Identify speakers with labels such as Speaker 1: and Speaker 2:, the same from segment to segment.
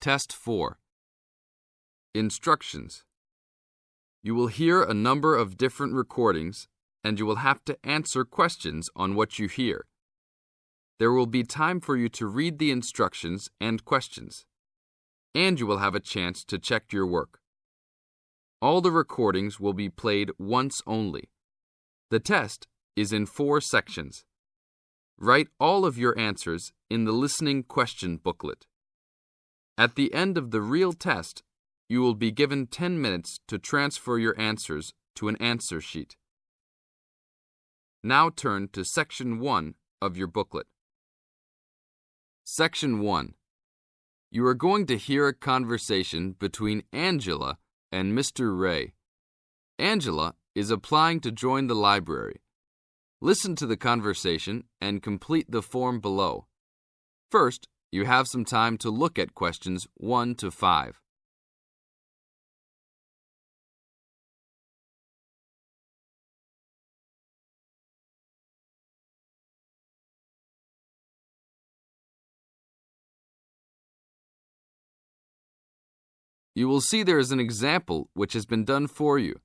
Speaker 1: Test 4. Instructions. You will hear a number of different recordings, and you will have to answer questions on what you hear. There will be time for you to read the instructions and questions, and you will have a chance to check your work. All the recordings will be played once only. The test is in 4 sections. Write all of your answers in the listening question booklet. At the end of the real test, you will be given 10 minutes to transfer your answers to an answer sheet. Now turn to Section 1 of your booklet. Section 1. You are going to hear a conversation between Angela and Mr. Ray. Angela is applying to join the library. Listen to the conversation and complete the form below. First, you have some time to look at questions 1 to 5. You will see there is an example which has been done for you.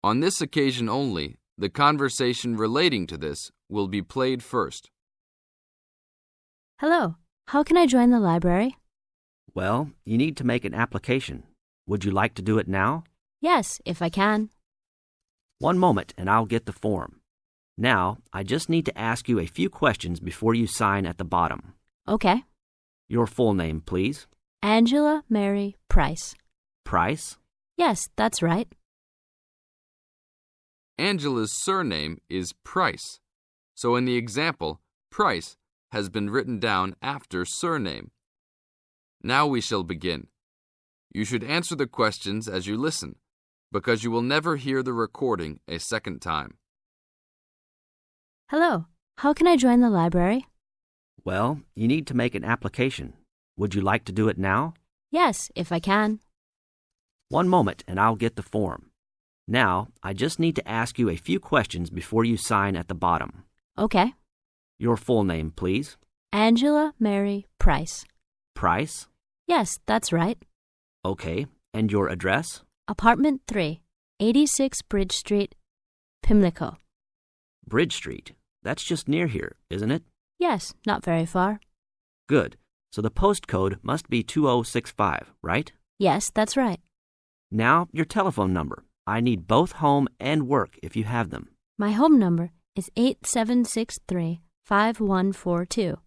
Speaker 1: On this occasion only, the conversation relating to this will be played first.
Speaker 2: Hello, how can I join the library?
Speaker 3: Well, you need to make an application. Would you like to do it now?
Speaker 2: Yes, if I can.
Speaker 3: One moment and I'll get the form. Now, I just need to ask you a few questions before you sign at the bottom.
Speaker 2: Okay.
Speaker 3: Your full name, please.
Speaker 2: Angela Mary Price.
Speaker 3: Price?
Speaker 2: Yes, that's right.
Speaker 1: Angela's surname is Price, so in the example, Price has been written down after surname. Now we shall begin. You should answer the questions as you listen, because you will never hear the recording a second time.
Speaker 2: Hello, how can I join the library?
Speaker 3: Well, you need to make an application. Would you like to do it now?
Speaker 2: Yes, if I can.
Speaker 3: One moment and I'll get the form. Now, I just need to ask you a few questions before you sign at the bottom.
Speaker 2: Okay.
Speaker 3: Your full name, please.
Speaker 2: Angela Mary Price.
Speaker 3: Price?
Speaker 2: Yes, that's right.
Speaker 3: Okay, and your address?
Speaker 2: Apartment 3, 86 Bridge Street, Pimlico.
Speaker 3: Bridge Street. That's just near here, isn't it?
Speaker 2: Yes, not very far.
Speaker 3: Good. So the postcode must be 2065, right?
Speaker 2: Yes, that's right.
Speaker 3: Now, your telephone number. I need both home and work if you have them.
Speaker 2: My home number is 8763-5142,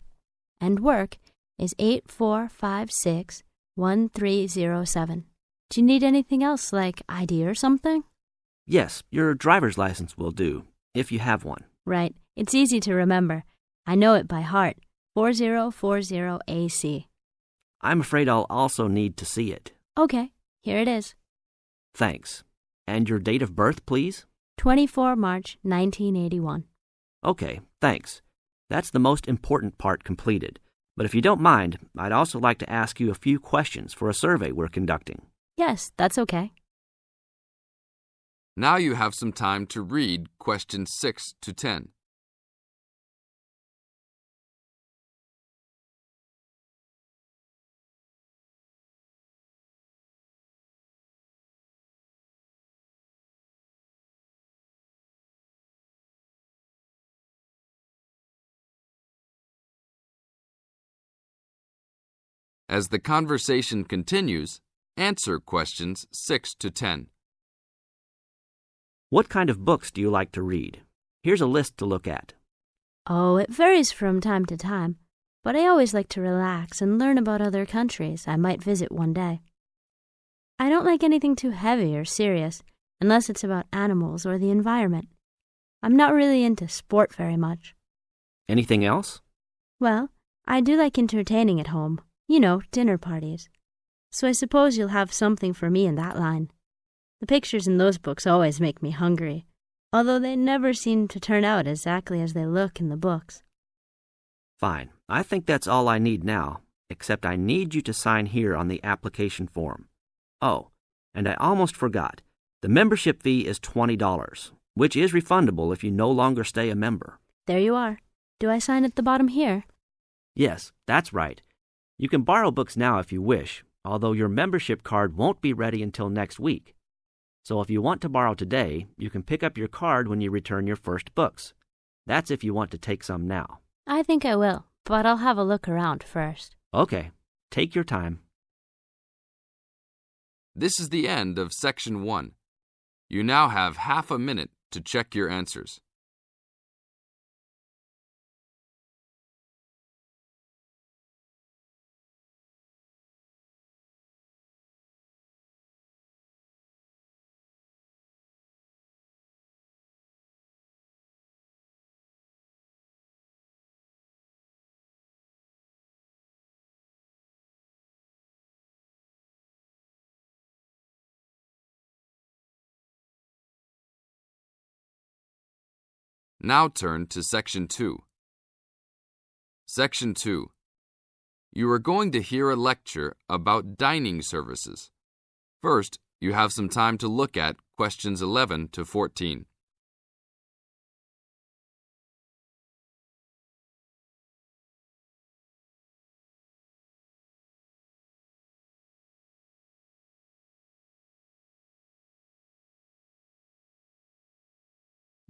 Speaker 2: and work is 8456-1307. Do you need anything else, like ID or something?
Speaker 3: Yes, your driver's license will do, if you have one.
Speaker 2: Right. It's easy to remember. I know it by heart. 4040AC.
Speaker 3: I'm afraid I'll also need to see it.
Speaker 2: Okay, here it is.
Speaker 3: Thanks. And your date of birth, please?
Speaker 2: 24 March 1981.
Speaker 3: Okay, thanks. That's the most important part completed. But if you don't mind, I'd also like to ask you a few questions for a survey we're conducting.
Speaker 2: Yes, that's okay.
Speaker 1: Now you have some time to read questions 6 to 10. As the conversation continues, answer questions 6 to 10.
Speaker 3: What kind of books do you like to read? Here's a list to look at.
Speaker 2: Oh, it varies from time to time, but I always like to relax and learn about other countries I might visit one day. I don't like anything too heavy or serious, unless it's about animals or the environment. I'm not really into sport very much.
Speaker 3: Anything else?
Speaker 2: Well, I do like entertaining at home. You know, dinner parties. So I suppose you'll have something for me in that line. The pictures in those books always make me hungry, although they never seem to turn out exactly as they look in the books.
Speaker 3: Fine. I think that's all I need now, except I need you to sign here on the application form. Oh, and I almost forgot. The membership fee is $20, which is refundable if you no longer stay a member.
Speaker 2: There you are. Do I sign at the bottom here?
Speaker 3: Yes, that's right. You can borrow books now if you wish, although your membership card won't be ready until next week. So if you want to borrow today, you can pick up your card when you return your first books. That's if you want to take some now.
Speaker 2: I think I will, but I'll have a look around first.
Speaker 3: Okay, take your time.
Speaker 1: This is the end of Section 1. You now have half a minute to check your answers. Now turn to Section 2. Section 2. You are going to hear a lecture about dining services. First, you have some time to look at questions 11 to 14.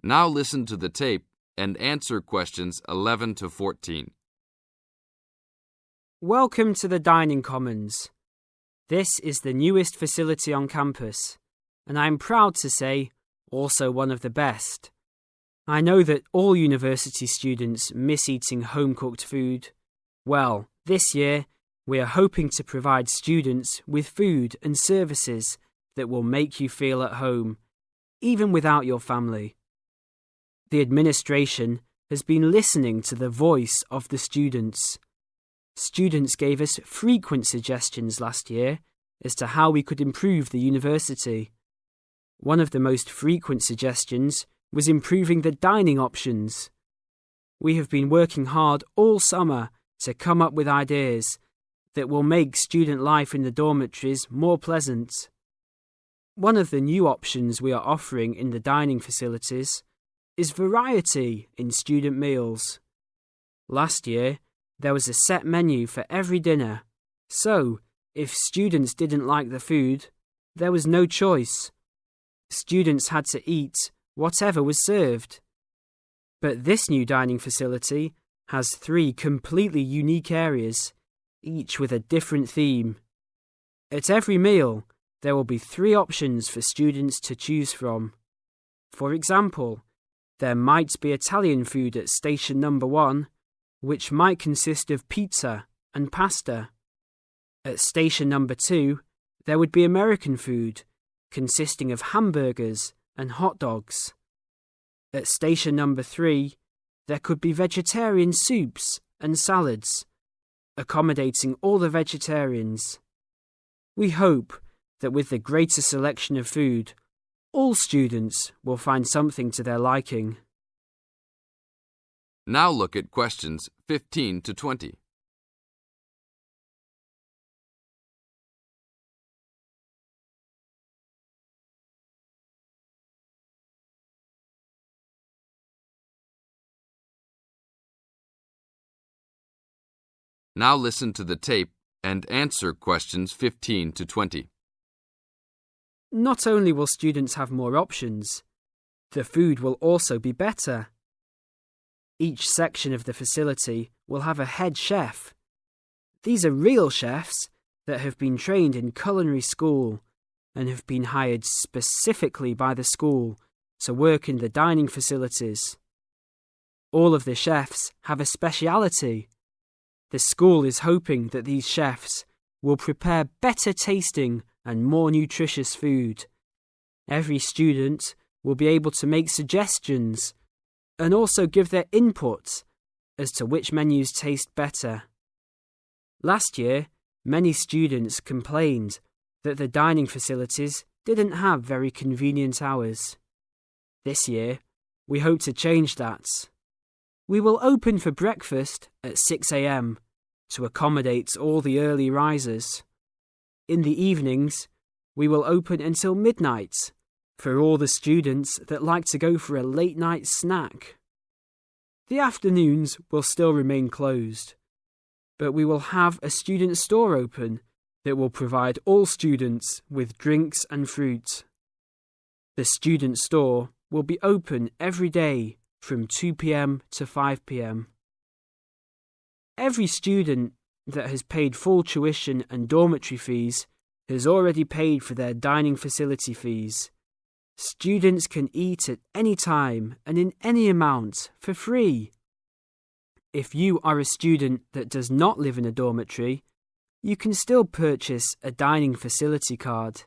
Speaker 1: Now listen to the tape and answer questions 11 to 14.
Speaker 4: Welcome to the Dining Commons. This is the newest facility on campus, and I'm proud to say, also one of the best. I know that all university students miss eating home-cooked food. Well, this year, we are hoping to provide students with food and services that will make you feel at home, even without your family. The administration has been listening to the voice of the students. Students gave us frequent suggestions last year as to how we could improve the university. One of the most frequent suggestions was improving the dining options. We have been working hard all summer to come up with ideas that will make student life in the dormitories more pleasant. One of the new options we are offering in the dining facilities is variety in student meals. Last year, there was a set menu for every dinner, so if students didn't like the food, there was no choice. Students had to eat whatever was served. But this new dining facility has 3 completely unique areas, each with a different theme. At every meal, there will be 3 options for students to choose from. For example, there might be Italian food at station number 1, which might consist of pizza and pasta. At station number 2, there would be American food, consisting of hamburgers and hot dogs. At station number 3, there could be vegetarian soups and salads, accommodating all the vegetarians. We hope that with the greater selection of food, all students will find something to their liking.
Speaker 1: Now look at questions 15 to 20. Now listen to the tape and answer questions 15 to 20.
Speaker 4: Not only will students have more options, the food will also be better. Each section of the facility will have a head chef. These are real chefs that have been trained in culinary school and have been hired specifically by the school to work in the dining facilities. All of the chefs have a speciality. The school is hoping that these chefs will prepare better tasting and more nutritious food. Every student will be able to make suggestions and also give their input as to which menus taste better. Last year, many students complained that the dining facilities didn't have very convenient hours. This year, we hope to change that. We will open for breakfast at 6 a.m. to accommodate all the early risers. In the evenings, we will open until midnight for all the students that like to go for a late-night snack. The afternoons will still remain closed, but we will have a student store open that will provide all students with drinks and fruit. The student store will be open every day from 2 p.m. to 5 p.m. Every student that has paid full tuition and dormitory fees has already paid for their dining facility fees. Students can eat at any time and in any amount for free. If you are a student that does not live in a dormitory, you can still purchase a dining facility card.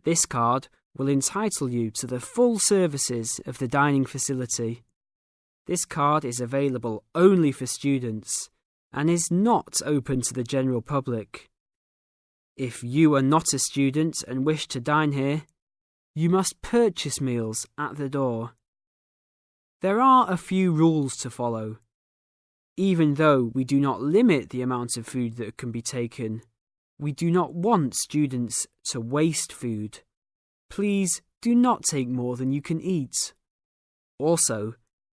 Speaker 4: This card will entitle you to the full services of the dining facility. This card is available only for students and is not open to the general public. If you are not a student and wish to dine here, you must purchase meals at the door. There are a few rules to follow. Even though we do not limit the amount of food that can be taken, we do not want students to waste food. Please do not take more than you can eat. Also,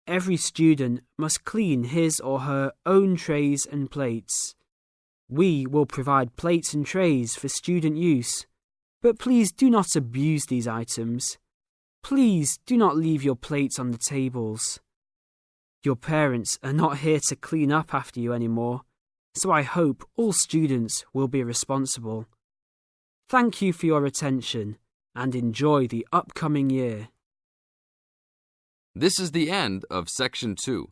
Speaker 4: every student must clean his or her own trays and plates. We will provide plates and trays for student use, but please do not abuse these items. Please do not leave your plates on the tables. Your parents are not here to clean up after you anymore, so I hope all students will be responsible. Thank you for your attention and enjoy the upcoming year.
Speaker 1: This is the end of Section 2.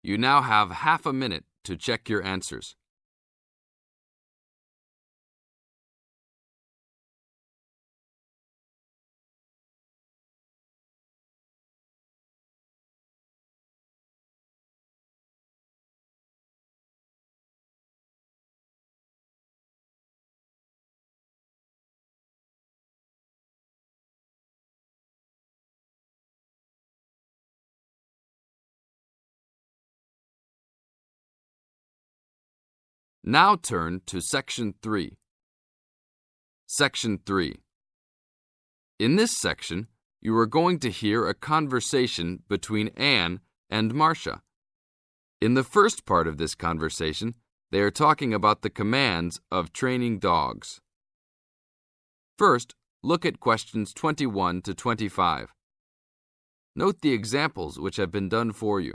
Speaker 1: You now have half a minute to check your answers. Now turn to Section 3. Section 3. In this section, you are going to hear a conversation between Anne and Marcia. In the first part of this conversation, they are talking about the commands of training dogs. First, look at questions 21 to 25. Note the examples which have been done for you.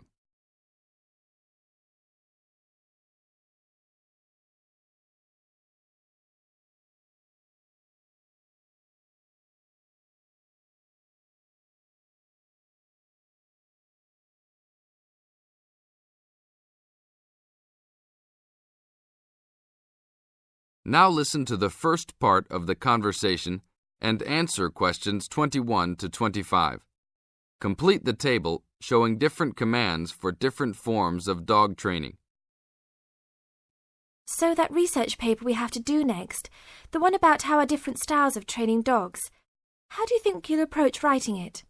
Speaker 1: Now listen to the first part of the conversation and answer questions 21 to 25. Complete the table showing different commands for different forms of dog training.
Speaker 5: So that research paper we have to do next, the one about how are different styles of training dogs, how do you think you'll approach writing it?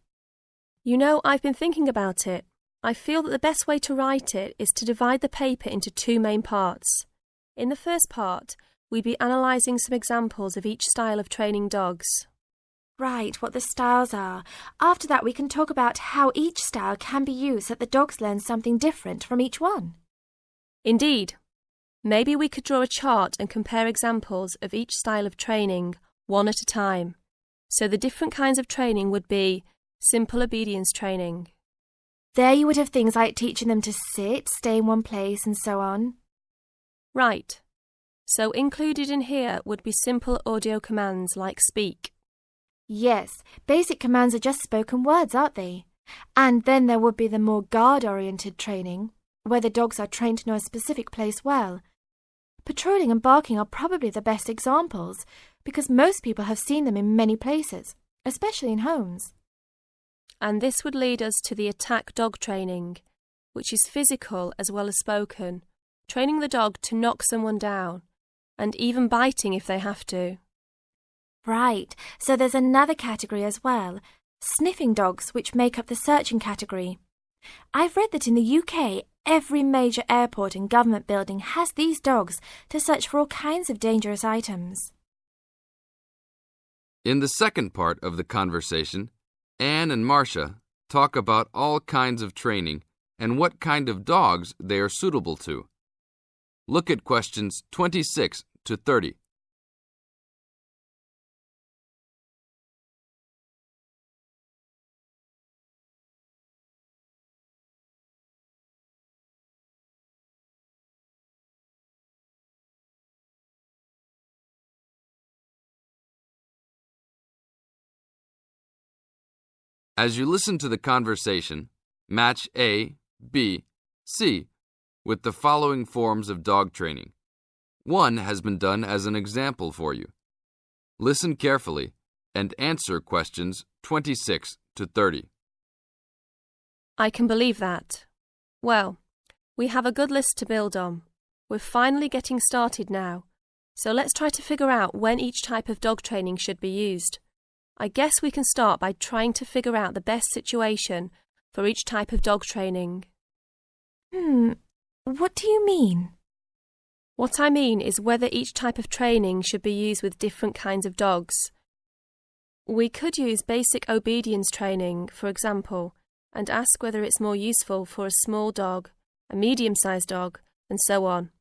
Speaker 6: You know, I've been thinking about it. I feel that the best way to write it is to divide the paper into two main parts. In the first part, we'd be analysing some examples of each style of training dogs.
Speaker 5: Right, what the styles are. After that we can talk about how each style can be used so that the dogs learn something different from each one.
Speaker 6: Indeed. Maybe we could draw a chart and compare examples of each style of training, one at a time. So the different kinds of training would be simple obedience training.
Speaker 5: There you would have things like teaching them to sit, stay in one place and so on.
Speaker 6: Right. So included in here would be simple audio commands like speak.
Speaker 5: Yes, basic commands are just spoken words, aren't they? And then there would be the more guard-oriented training, where the dogs are trained to know a specific place well. Patrolling and barking are probably the best examples, because most people have seen them in many places, especially in homes.
Speaker 6: And this would lead us to the attack dog training, which is physical as well as spoken, training the dog to knock someone down, and even biting if they have to.
Speaker 5: Right, so there's another category as well, sniffing dogs, which make up the searching category. I've read that in the UK, every major airport and government building has these dogs to search for all kinds of dangerous items.
Speaker 1: In the second part of the conversation, Anne and Marcia talk about all kinds of training and what kind of dogs they are suitable to. Look at questions 26 to 30. As you listen to the conversation, match A, B, C with the following forms of dog training. One has been done as an example for you. Listen carefully and answer questions 26 to 30.
Speaker 6: I can believe that. Well, we have a good list to build on. We're finally getting started now, so let's try to figure out when each type of dog training should be used. I guess we can start by trying to figure out the best situation for each type of dog training.
Speaker 5: What do you mean?
Speaker 6: What I mean is whether each type of training should be used with different kinds of dogs. We could use basic obedience training, for example, and ask whether it's more useful for a small dog, a medium-sized dog, and so on.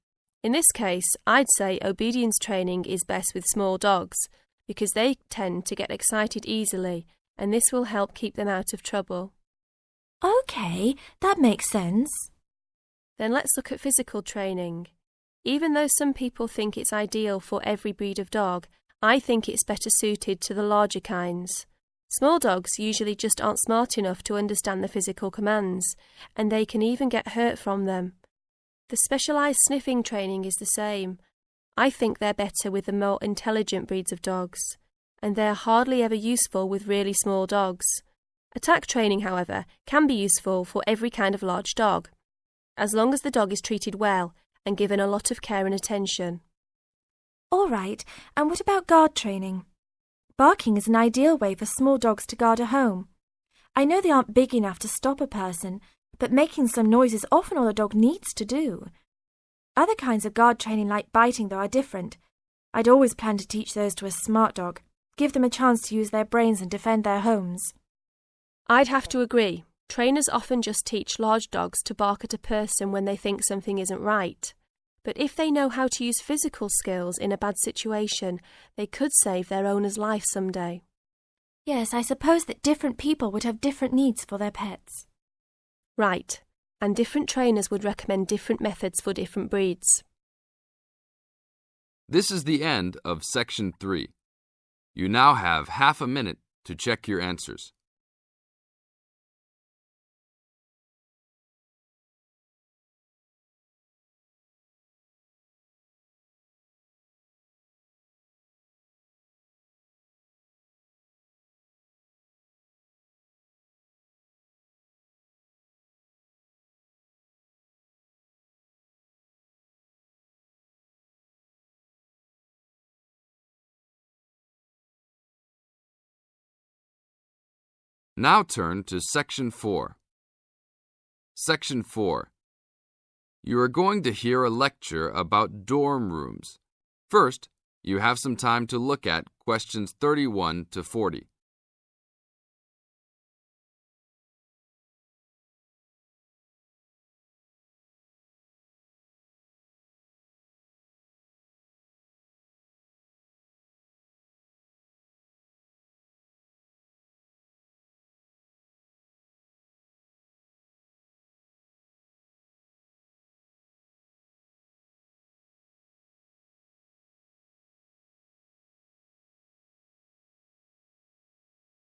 Speaker 6: In this case, I'd say obedience training is best with small dogs, because they tend to get excited easily, and this will help keep them out of trouble.
Speaker 5: Okay, that makes sense.
Speaker 6: Then let's look at physical training. Even though some people think it's ideal for every breed of dog, I think it's better suited to the larger kinds. Small dogs usually just aren't smart enough to understand the physical commands, and they can even get hurt from them. The specialised sniffing training is the same. I think they're better with the more intelligent breeds of dogs, and they're hardly ever useful with really small dogs. Attack training, however, can be useful for every kind of large dog, as long as the dog is treated well and given a lot of care and attention.
Speaker 5: All right, and what about guard training? Barking is an ideal way for small dogs to guard a home. I know they aren't big enough to stop a person, but making some noise is often all a dog needs to do. Other kinds of guard training like biting, though, are different. I'd always plan to teach those to a smart dog, give them a chance to use their brains and defend their homes.
Speaker 6: I'd have to agree. Trainers often just teach large dogs to bark at a person when they think something isn't right. But if they know how to use physical skills in a bad situation, they could save their owner's life someday.
Speaker 5: Yes, I suppose that different people would have different needs for their pets.
Speaker 6: Right, and different trainers would recommend different methods for different breeds.
Speaker 1: This is the end of Section 3. You now have half a minute to check your answers. Now turn to Section 4. Section 4. You are going to hear a lecture about dorm rooms. First, you have some time to look at questions 31 to 40.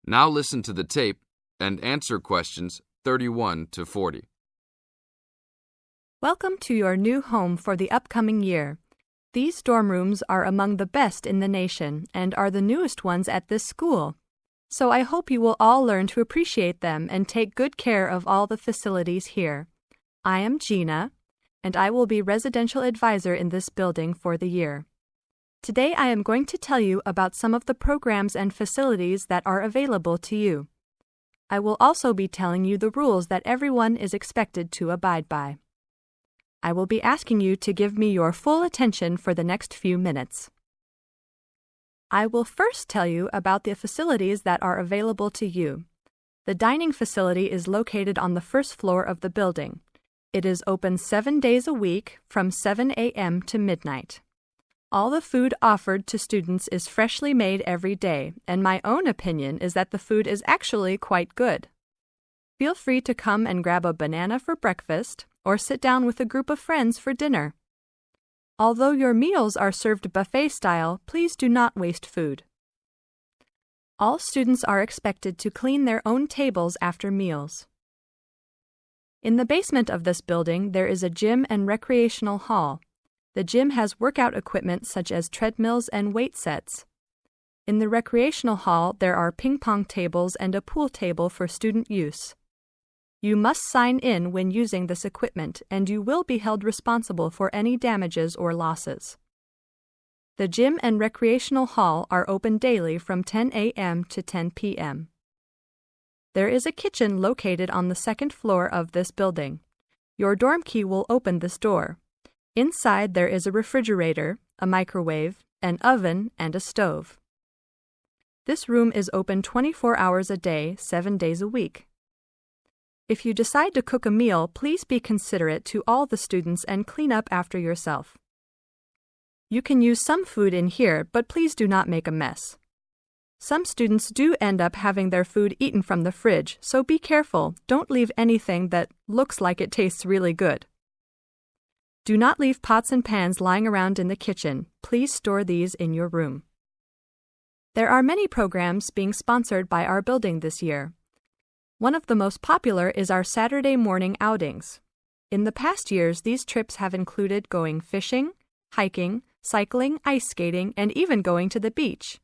Speaker 1: Now listen to the tape and answer questions 31 to 40.
Speaker 7: Welcome to your new home for the upcoming year. These dorm rooms are among the best in the nation and are the newest ones at this school. So I hope you will all learn to appreciate them and take good care of all the facilities here. I am Gina, and I will be residential advisor in this building for the year. Today I am going to tell you about some of the programs and facilities that are available to you. I will also be telling you the rules that everyone is expected to abide by. I will be asking you to give me your full attention for the next few minutes. I will first tell you about the facilities that are available to you. The dining facility is located on the first floor of the building. It is open 7 days a week from 7 a.m. to midnight. All the food offered to students is freshly made every day, and my own opinion is that the food is actually quite good. Feel free to come and grab a banana for breakfast or sit down with a group of friends for dinner. Although your meals are served buffet style, please do not waste food. All students are expected to clean their own tables after meals. In the basement of this building, there is a gym and recreational hall. The gym has workout equipment such as treadmills and weight sets. In the recreational hall, there are ping-pong tables and a pool table for student use. You must sign in when using this equipment, and you will be held responsible for any damages or losses. The gym and recreational hall are open daily from 10 a.m. to 10 p.m. There is a kitchen located on the second floor of this building. Your dorm key will open this door. Inside there is a refrigerator, a microwave, an oven, and a stove. This room is open 24 hours a day, 7 days a week. If you decide to cook a meal, please be considerate to all the students and clean up after yourself. You can use some food in here, but please do not make a mess. Some students do end up having their food eaten from the fridge, so be careful. Don't leave anything that looks like it tastes really good. Do not leave pots and pans lying around in the kitchen. Please store these in your room. There are many programs being sponsored by our building this year. One of the most popular is our Saturday morning outings. In the past years, these trips have included going fishing, hiking, cycling, ice skating, and even going to the beach.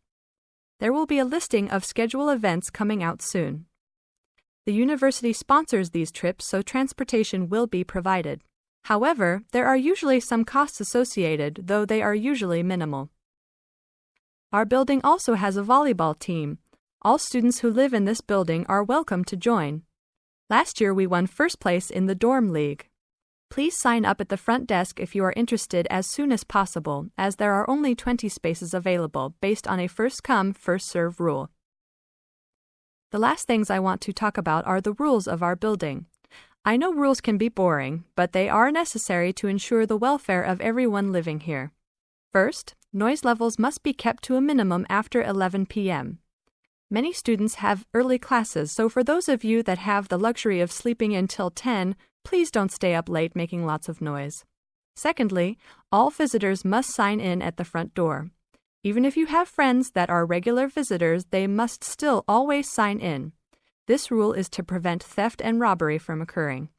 Speaker 7: There will be a listing of scheduled events coming out soon. The university sponsors these trips, so transportation will be provided. However, there are usually some costs associated, though they are usually minimal. Our building also has a volleyball team. All students who live in this building are welcome to join. Last year we won first place in the dorm league. Please sign up at the front desk if you are interested as soon as possible, as there are only 20 spaces available based on a first-come, first-served rule. The last things I want to talk about are the rules of our building. I know rules can be boring, but they are necessary to ensure the welfare of everyone living here. First, noise levels must be kept to a minimum after 11 p.m. Many students have early classes, so for those of you that have the luxury of sleeping until 10, please don't stay up late making lots of noise. Secondly, all visitors must sign in at the front door. Even if you have friends that are regular visitors, they must still always sign in. This rule is to prevent theft and robbery from occurring.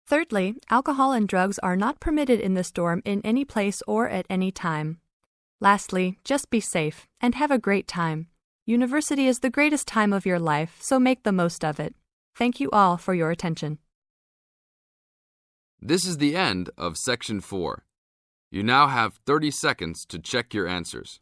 Speaker 7: Thirdly, alcohol and drugs are not permitted in this dorm in any place or at any time. Lastly, just be safe and have a great time. University is the greatest time of your life, so make the most of it. Thank you all for your attention.
Speaker 1: This is the end of Section 4. You now have 30 seconds to check your answers.